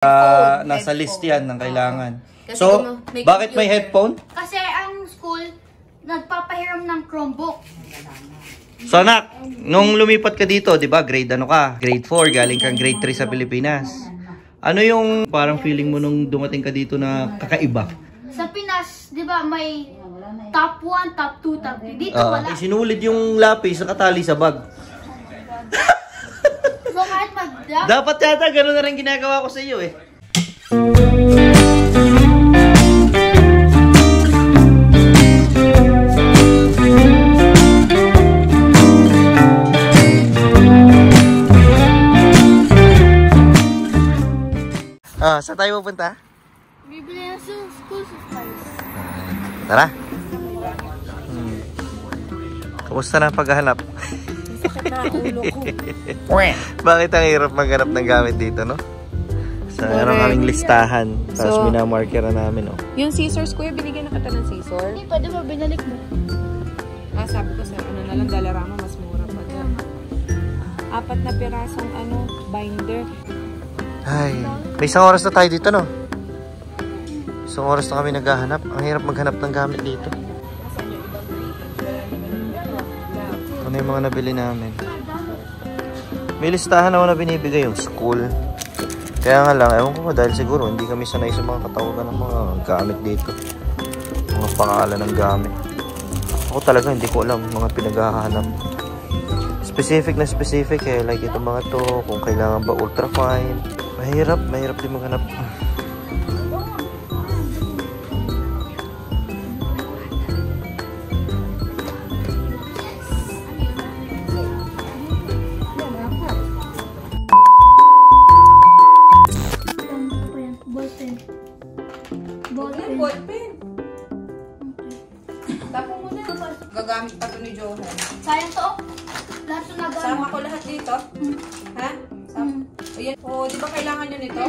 Nasa list yan ng kailangan. So, bakit may headphone? Kasi ang school, nagpapahiram ng Chromebook. So anak, nung lumipat ka dito, di ba, grade ano ka? Grade 4, galing kang grade 3 sa Pilipinas. Ano yung parang feeling mo nung dumating ka dito na kakaiba? Sa Pinas, di ba, may top 1, top 2, top 3. Dito wala. Sinulid yung lapis sa katali sa bag. So kahit dapat yata gano'n na rin ginagawa ko sa iyo eh. Saan tayo pupunta? Bibili na sa school supplies. Tara. Kamusta na paghahanap? Sakit na ulo ko. Bakit ang hirap maghanap ng gamit dito, no? Sa meron kaming listahan. Tapos minamarkera namin, no? Yung scissors, kuya, binigyan na kita ng scissors. Hindi, pwede ba binalik mo? Sabi ko sa ano na lang, Dalarama, mas mura pa dyan. 4 na pirasong binder. Ay, may isang oras na tayo dito, no? Isang oras na kami naghahanap. Ang hirap maghanap ng gamit dito. Ano yung mga nabili namin? May listahan ako na binibigay yung school. Kaya nga lang, ewan ko dahil siguro hindi kami sanay sa mga katawagan ng mga gamit dito. Mga pangalan ng gamit. Ako talaga hindi ko alam mga pinaghahanap. Specific na specific eh. Like itong mga to, kung kailangan ba ultra fine. Mahirap din maghanap. Ballpen. Tapos mo na. Gagamit pa ito ni Johan. Sayang to. Lahat na nagano. Sama ko lahat dito? Ha? Sama. Ayan. Di ba kailangan nyo nito?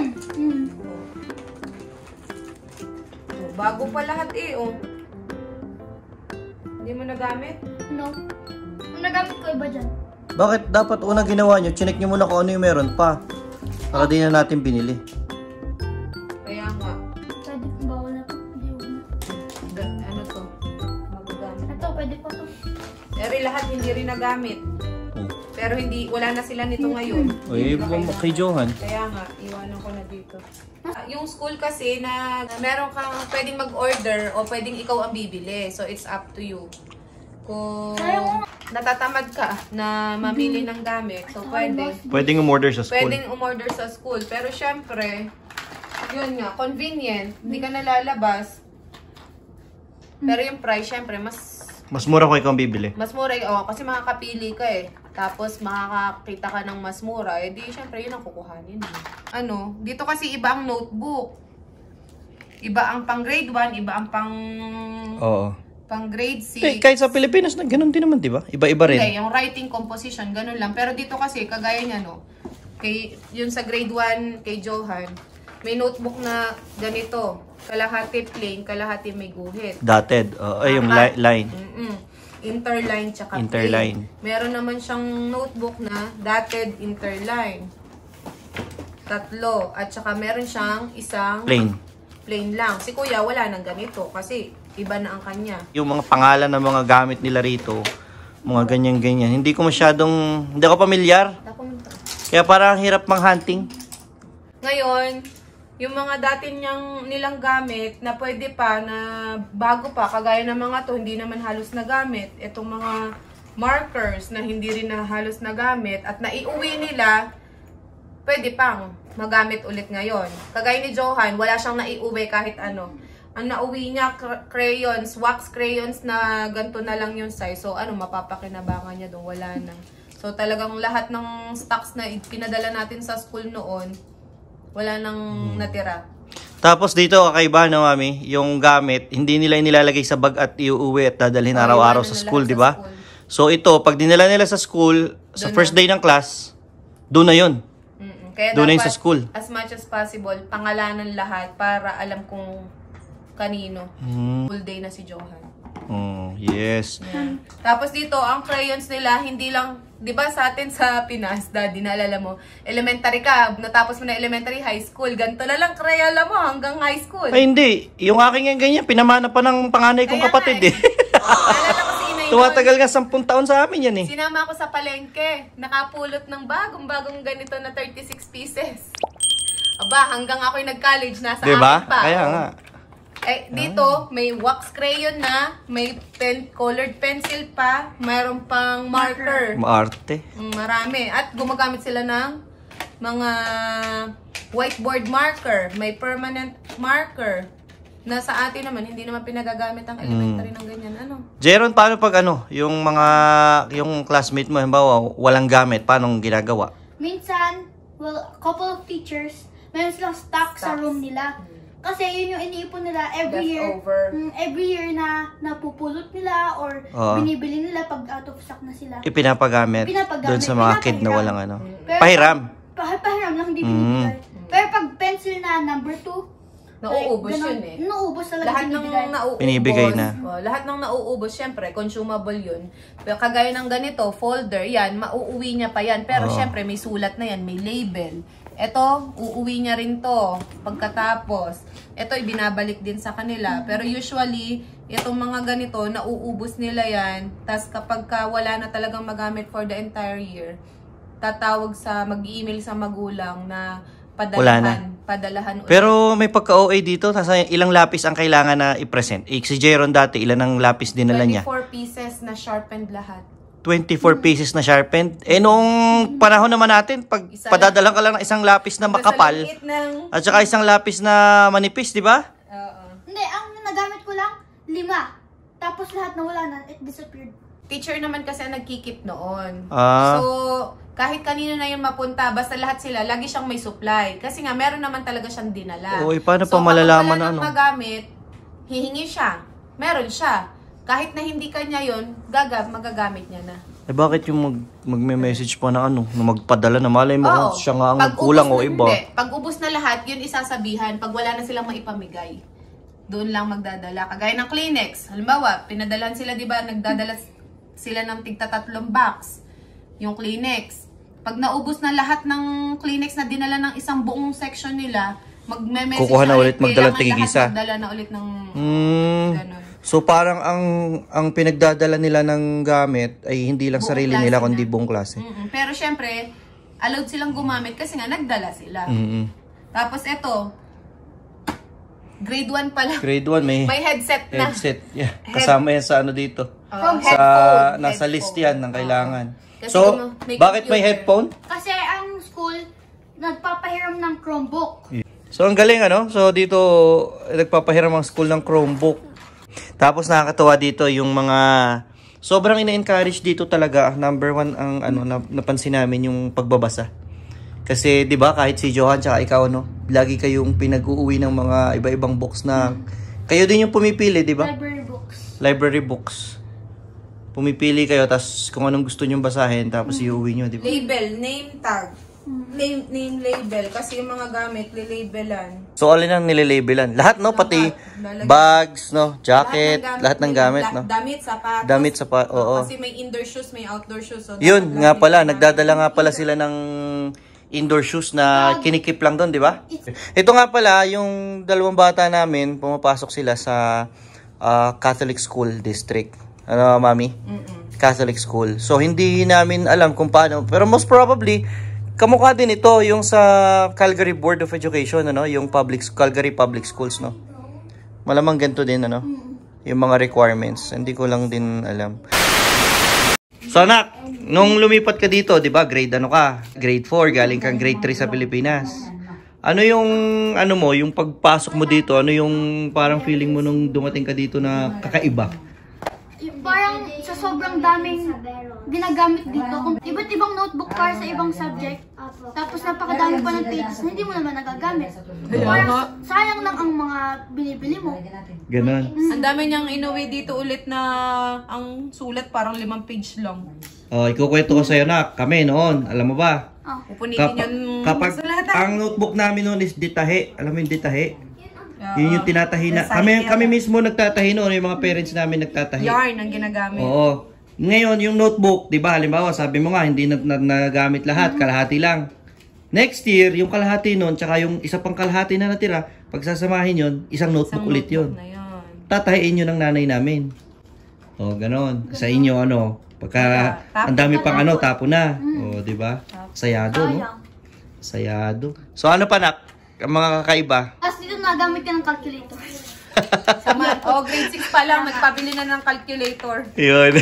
Bago pa lahat Hindi mo nagamit? No. Ang nagamit ko iba dyan. Bakit dapat unang ginawa nyo? Chinek nyo muna kung ano yung meron pa. Para di na natin binili. Kaya nga. Pwede kong bawal na to. Hindi na. Ano to? Magagamit. Ito, pwede pa to. Pero lahat hindi rin nagamit. Pero wala na sila nito ngayon. Uy, kay Johan. Kaya nga, iwanan ko na dito. Yung school kasi na meron kang pwedeng mag-order o pwedeng ikaw ang bibili. So, it's up to you. Kung natatamad ka na mamili ng gamit, so Pwedeng umorder sa school. Pwedeng umorder sa school. Pero syempre, yun nga, convenient. Hindi ka nalalabas. Pero yung price, syempre, mas mura kung ikaw ang bibili. Mas mura, kasi makakapili ka eh. Tapos makakakita ka ng mas mura, di syempre yun ang kukuhanin. Dito kasi iba ang notebook. Iba ang pang grade 1, iba ang pang grade 6. Kahit sa Pilipinas, ganun din naman, di ba? Iba-iba rin. Hindi, yung writing composition, ganun lang. Pero dito kasi, kagaya niya, yun sa grade 1, kay Johan, may notebook na ganito. Kalahati plain, kalahati may guhit. Dotted. Yung line. Interline tsaka interline. Plain. Meron naman siyang notebook na dotted interline. 3. At saka meron siyang isang plain lang. Si Kuya wala nang ganito kasi iba na ang kanya. Yung mga pangalan ng mga gamit nila rito, mga ganyan-ganyan. Hindi ako pamilyar. Kaya parang hirap mang-hunting. Ngayon, yung mga dati nilang gamit na pwede pa, na bago pa, kagaya ng mga to, hindi naman halos nagamit. Itong mga markers na hindi rin na halos nagamit at naiuwi nila, pwede pang magamit ulit ngayon. Kagaya ni Johan, wala siyang naiuwi kahit ano. Ang nauwi niya, crayons, wax crayons na ganito na lang yung size. So, mapapakinabangan niya doon, wala na. So, talagang lahat ng stocks na pinadala natin sa school noon, wala nang natira. Tapos dito, kakaiba na mami, yung gamit, hindi nila inilalagay sa bag at iuwi at dadalhin araw-araw sa school, di ba? So ito, pag dinala nila sa school, sa first day ng class, doon na yun. Kaya doon na yun sa school. As much as possible, pangalanan lahat para alam kung kanino. Full day na si Johan. Oh, yes. Yan. Tapos dito, ang crayons nila, hindi lang, di ba sa atin sa Pinas, daddy, naalala mo, elementary ka, natapos mo na elementary, high school, ganito na lang Crayola mo hanggang high school. Ay, hindi. Yung aking yung ganyan, pinamana pa ng panganay kong kapatid eh. Naalala ko si Inay Tumatagal nga 10 taon sa amin yan eh. Sinama ako sa palengke, nakapulot ng bagong ganito na 36 pieces. Aba, hanggang ako'y nag-college, nasa Diba? akin pa. Kaya nga. Eh, dito, may wax crayon na, may colored pencil pa, mayroon pang marker. Maarte. Marami. At gumagamit sila ng mga whiteboard marker, may permanent marker. Na sa atin naman, hindi naman pinagagamit ang elementary ng ganyan. Ano? Jeron, paano pag yung classmate mo, halimbawa, walang gamit, paano ginagawa? Minsan, well, a couple of teachers, meron silang stock sa room nila. Kasi yun yung iniipon nila every Leftover. year. Every year na napupulot nila or binibili nila pag out of stock na sila. Ipinapagamit doon sa mga kid na walang ano. Pero Pahiram. Pahiram lang, hindi binibigay. Pero pag pencil na number 2, nauubos yun eh. Nauubos talaga Lahat ng nauubos. Binibigay na. Lahat ng nauubos, syempre, consumable yun. Pero kagaya ng ganito, folder, yan, mauuwi niya pa yan. Pero syempre, may sulat na yan, may label. Ito, uuwi niya rin to pagkatapos. Ito, ibinabalik din sa kanila. Pero usually, itong mga ganito, nauubos nila yan. Tapos kapag wala na talagang magamit for the entire year, mag-i-email sa magulang na padalahan ulit. Pero may pagka-OA dito, nasa ilang lapis ang kailangan na i-present. Si Jeron dati, ilan ang lapis dinala niya? 24 pieces na sharpened lahat. 24 pieces na sharpened. Eh, noong panahon naman natin, pag padadalang ka lang ng isang lapis na makapal, at saka isang lapis na manipis, di ba? Hindi, ang nagamit ko lang, 5. Tapos lahat na wala na, it disappeared. Teacher naman kasi ang nagkikip noon. Ah. So, kahit kanino na yun mapunta, basta lahat sila, lagi siyang may supply. Kasi nga, meron naman talaga siyang dinala. Uy, paano pa malalaman na ano? So, magamit, hihingi siya. Meron siya. Kahit na hindi kanya yun, magagamit niya na. Eh bakit yung magme-message pa na ano, na magpadala na malay mo kung siya nga ang kulang o iba? Hindi. Pag ubos na lahat, yun isasabihan. Pag wala na silang maipamigay, doon lang magdadala. Kagaya ng Kleenex. Halimbawa, pinadalan sila, di ba, nagdadala sila ng tigta-3 box. Yung Kleenex. Pag naubos na lahat ng Kleenex na dinala ng isang buong section nila, magme-message kukuha na ulit, magdalang tigigisa. Magdala na ulit ng ganun. So parang ang pinagdadala nila ng gamit ay hindi lang buong sarili nila kundi buong klase. Pero syempre, allowed silang gumamit kasi nga nagdala sila. Tapos ito, grade 1 pala. Grade 1 may headset na. Headset. Yeah. Kasama yan sa ano dito. Nasa list yan ng kailangan. So, bakit may headphone? Kasi ang school nagpapahiram ng Chromebook. So ang galing ano? So dito nagpapahiram ang school ng Chromebook. Tapos nakakatuwa dito yung mga sobrang ina-encourage dito talaga. Number 1 ang napansin namin yung pagbabasa. Kasi 'di ba kahit si Johan tsaka ikaw lagi kayong pinag-uuwi ng mga iba-ibang books na kayo din yung pumipili, 'di ba? Library books. Pumipili kayo tas kung anong gusto niyo basahin tapos iuwi niyo, 'di ba? Label, name tag. Name label kasi yung mga gamit lilabelan. So alin ang nilalabelan? Lahat pati bags, jacket, lahat ng gamit, Damit, sapat, oo. Kasi may indoor shoes, may outdoor shoes. So yun nga pala, nagdadala nga pala sila ng indoor shoes na kinikip lang doon, di ba? Ito nga pala, yung 2 bata namin, pumapasok sila sa Catholic School District. Ano, Mami? Catholic School. So hindi namin alam kung paano, pero most probably kamukha din ito yung sa Calgary Board of Education, yung Calgary Public Schools, Malamang ganito din, yung mga requirements. Hindi ko lang din alam. So anak, nung lumipat ka dito, 'di ba? Grade ka? Grade 4, galing kang grade 3 sa Pilipinas. Ano yung yung pagpasok mo dito? Ano yung parang feeling mo nung dumating ka dito na kakaiba? Parang sa sobrang daming ginagamit dito, kung iba't ibang notebook para sa ibang subject, tapos napakadami pa ng pages na hindi mo naman nagagamit. Parang sayang lang ang mga binibili mo. Ganon. Ang dami niyang inuwi dito ulit na ang sulat parang 5 page lang. Ikukwento ko sa'yo na, kami noon, alam mo ba? Pupunitin yun kapag sa lahat. ang notebook namin noon is ditahe, alam mo yung ditahe? Yun yung tinatahi na. Kami mismo nagtatahi noon, yung mga parents namin nagtatahi. Yarn ang ginagamit. Oo. Ngayon, yung notebook, di ba, halimbawa, sabi mo nga, hindi nagagamit lahat, kalahati lang. Next year, yung kalahati nun, tsaka yung isa pang kalahati na natira, pagsasamahin yun, isang notebook ulit yun. Tatahiin yun ng nanay namin. O, ganon. Sa inyo, pagka ang dami pang tapo na. O, di ba? Sayado, no? Sayado. So, ano pa, nak? Ang mga kakaiba? As dito nagamit ka ng calculator. Grade 6 pa lang, nagpabili na ng calculator. Yun.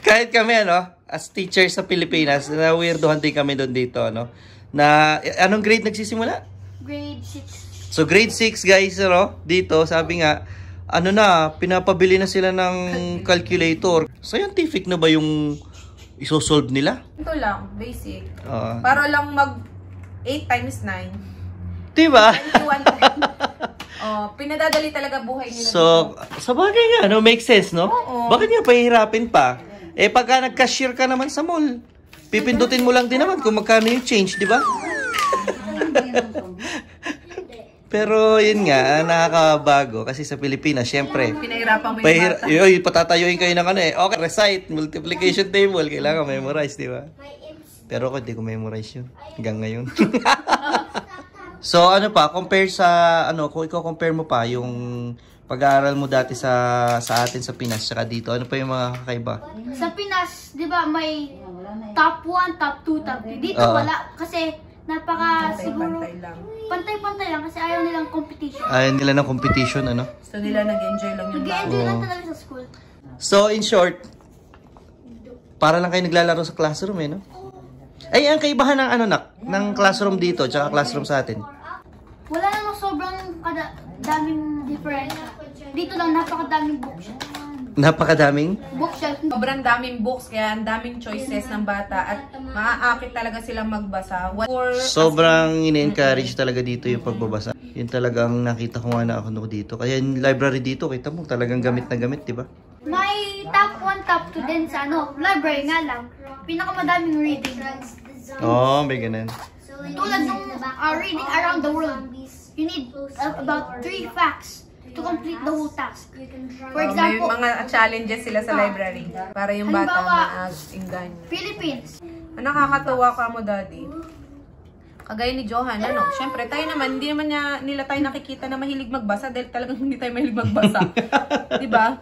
Kahit kami, as teachers sa Pilipinas, na-weirdohan din kami doon dito, na, anong grade nagsisimula? Grade 6. So, grade 6, guys, dito, sabi nga, pinapabili na sila ng calculator. Scientific na ba yung isosolve nila? Ito lang, basic. Para lang mag 8 times 9. Diba? 21 times. Pinadadali talaga buhay nila. So, sa bagay nga, make sense, no? Oo. Bakit nga pahihirapin pa? Pagka nag-cashier ka naman sa mall, pipindutin mo lang din naman kung magkano yung change, di ba? Pero yun nga, nakakabago kasi sa Pilipinas, syempre. Pinahirapan mo yung bata. Patatayuin kayo ng okay, recite, multiplication table, kailangan memorize, di ba? Pero ako hindi ko memorize yun hanggang ngayon. So ano pa, compare sa kung i-compare mo pa yung pag-aaral mo dati sa atin sa Pinas saka dito, ano pa yung mga kakaiba? Sa Pinas, 'di ba, may top 1, top 2, top 3. Dito wala kasi siguro pantay-pantay lang kasi ayaw nilang competition. Ayaw nila ng competition, So nila nag-enjoy lang yung Nag-enjoy lang talaga sa school. So in short, para lang kayo naglalaro sa classroom, no? Ay, ang kaibahan ng ng classroom dito tsaka classroom sa atin. Wala namang sobrang daming difference. Dito lang napakadaming bookshelf. Napakadaming? Bookshelf. Sobrang daming books, kaya ang daming choices ng bata at maaakit talaga silang magbasa. Sobrang in-encourage talaga dito yung pagbabasa. Yun talagang nakita ko nga na ako dito. Kaya yung library dito, kita mo talagang gamit na gamit, di ba? May top 1, top 2 din sa library nga lang. Pinakamadaming reading. May ganun. Tulad ng reading around the world. You need about 3 facts to complete the whole task. For example, may mga challenges sila sa library para yung bata ma-enggan. Philippines. Nakakatawa ka mo, Daddy. Kagaya ni Johan, syempre tayo naman, hindi naman nila tayo nakikita na mahilig magbasa dahil talagang hindi tayo mahilig magbasa. Diba?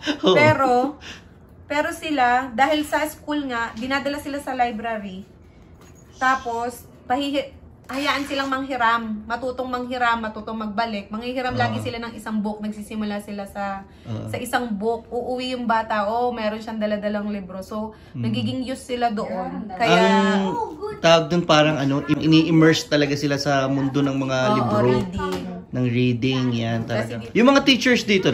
Pero sila, dahil sa school nga, dinadala sila sa library. Tapos, hayaan silang manghiram, matutong magbalik. Manghihiram lagi sila ng isang book, nagsisimula sila sa isang book. Uuwi yung bata, meron siyang daladalang libro. So, nagiging used sila doon. Kaya, tawag dun parang ini-immerse talaga sila sa mundo ng mga libro. Ng reading, yan talaga. Yung mga teachers dito,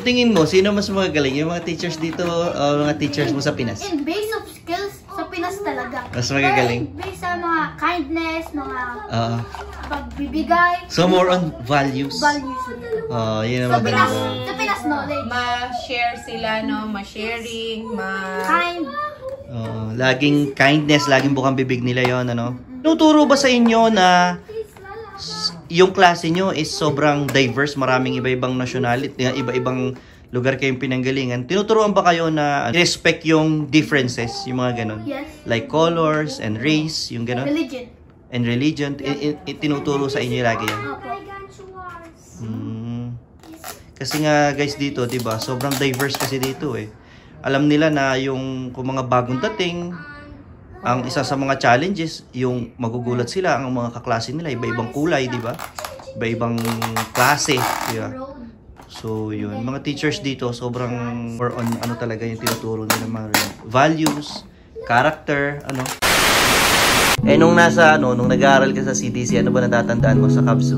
tingin mo, sino mas magagaling? Yung mga teachers dito, mga teachers mo sa Pinas? In base of skills, sa Pinas talaga. Mas magagaling? Pero based sa mga kindness, mga pagbibigay. So more on values? Values. Yun ang maganda. Sa Pinas knowledge. ma-share sila, ma-sharing, Kind. Laging kindness, laging bukang bibig nila yon, Nuturo ba sa inyo na yung klase nyo is sobrang diverse, maraming iba-ibang nationality, iba-ibang lugar kayong pinanggalingan? Tinuturuan ba kayo na respect yung differences, yung mga ganon? Yes. Like colors and race, yung ganon? Religion. And religion, tinuturo sa inyo lagi yan? Kasi nga guys dito, diba, sobrang diverse kasi dito Alam nila na yung kung mga bagong dating, ang isa sa mga challenges, yung magugulat sila, ang mga kaklase nila, iba-ibang kulay, di ba? Iba-ibang klase, di ba? So, yun. Mga teachers dito, sobrang more on talaga yung tinuturo nila, mga values, character, nung nung nag-aaral ka sa CDC, ano ba natatandaan mo sa Kabsu?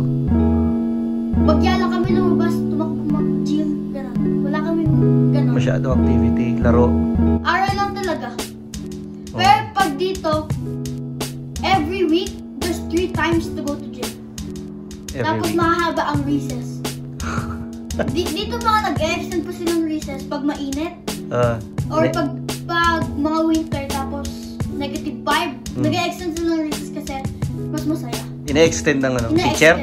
Bagya lang kami lumabas, mag-gym, gano'n. Wala kami gano'n. Masyado activity, laro. Aral lang talaga. Pero pag dito, every week, there's 3 times to go to gym. Tapos mahaba ang recess. Dito mga nag-extend pa silang recess pag mainit. Or pag mga winter, tapos negative 5, nag-extend sila ng recess kasi mas masaya. Ina-extend ng teacher?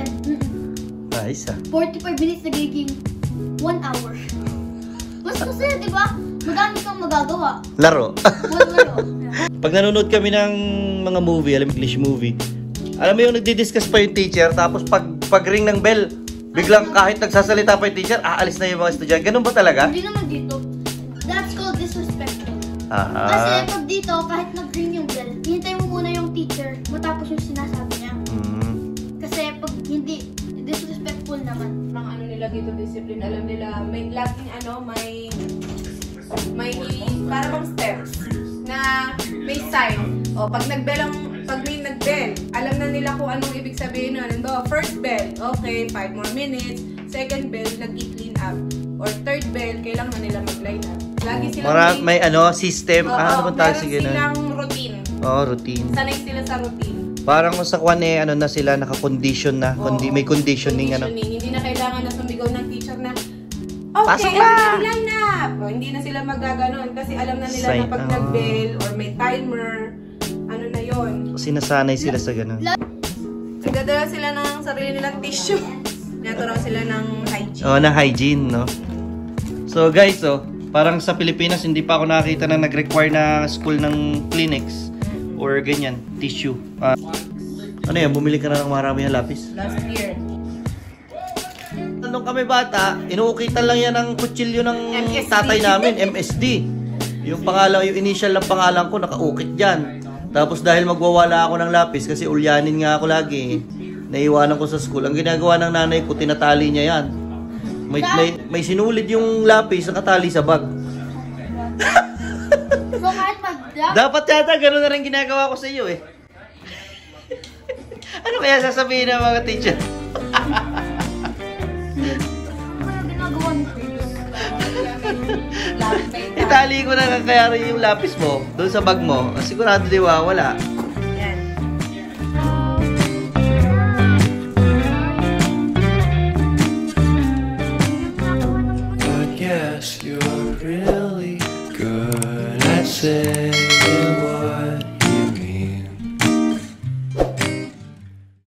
Ayos ah. 45 minutes nagiging 1 hour. Mas kasi, di ba? Madami kang magagawa. Laro. Laro. Pag nanonood kami ng mga movie, alam English movie, alam mo yung nagdi-discuss pa yung teacher, tapos pag ring ng bell, biglang kahit nagsasalita pa yung teacher, aalis na yung mga estudyante. Ganun ba talaga? Hindi naman dito. That's called disrespectful. Kasi pag dito, kahit nag-ring yung bell, hintay mo muna yung teacher matapos yung sinasabi niya. Kasi pag hindi, disrespectful naman. Ang ano nila dito, discipline, alam nila, may laging may parang steps na may sign. O, pag may nag-bell, alam na nila kung anong ibig sabihin nun. First bell, okay, 5 more minutes. Second bell, nag-i-clean up. Or third bell, kailangan na nila mag-line up. Lagi silang may system. Ano bang tawag sige na? Silang routine. Routine. Sanay sila sa routine. Parang sa kwan ano na sila, naka-condition na. May conditioning. Hindi na kailangan na sumigaw ng teacher na, pasok okay, na! line up! Hindi na sila magaganon kasi alam na nila na pag nag-bell or may timer, ano na yon. Sinasanay sila sa ganun. Nagdadala sila ng sarili nilang tissue. Naturoon sila ng hygiene. Na hygiene, no? So guys, parang sa Pilipinas, hindi pa ako nakakita na nag-require na school ng Kleenex or ganyan, tissue. Ano yan, bumili ka na ng marami na lapis? Last year. Nung kami bata, inuukitan lang yan ng kutsilyo ng MSD. tatay namin, MSD. Yung initial ng pangalan ko, nakaukit dyan. Tapos dahil magwawala ako ng lapis, kasi ulyanin nga ako lagi, naiwanan ko sa school. Ang ginagawa ng nanay ko, tinatali niya yan. May sinulid yung lapis, nakatali sa bag. So kahit Dapat yata, gano'n na rin ginagawa ko sa iyo eh. Ano kaya sasabihin ng mga teacher? Itali ko na kaya rin yung lapis mo doon sa bag mo. Sigurado di wala. Yan. But yes, you're really good at saying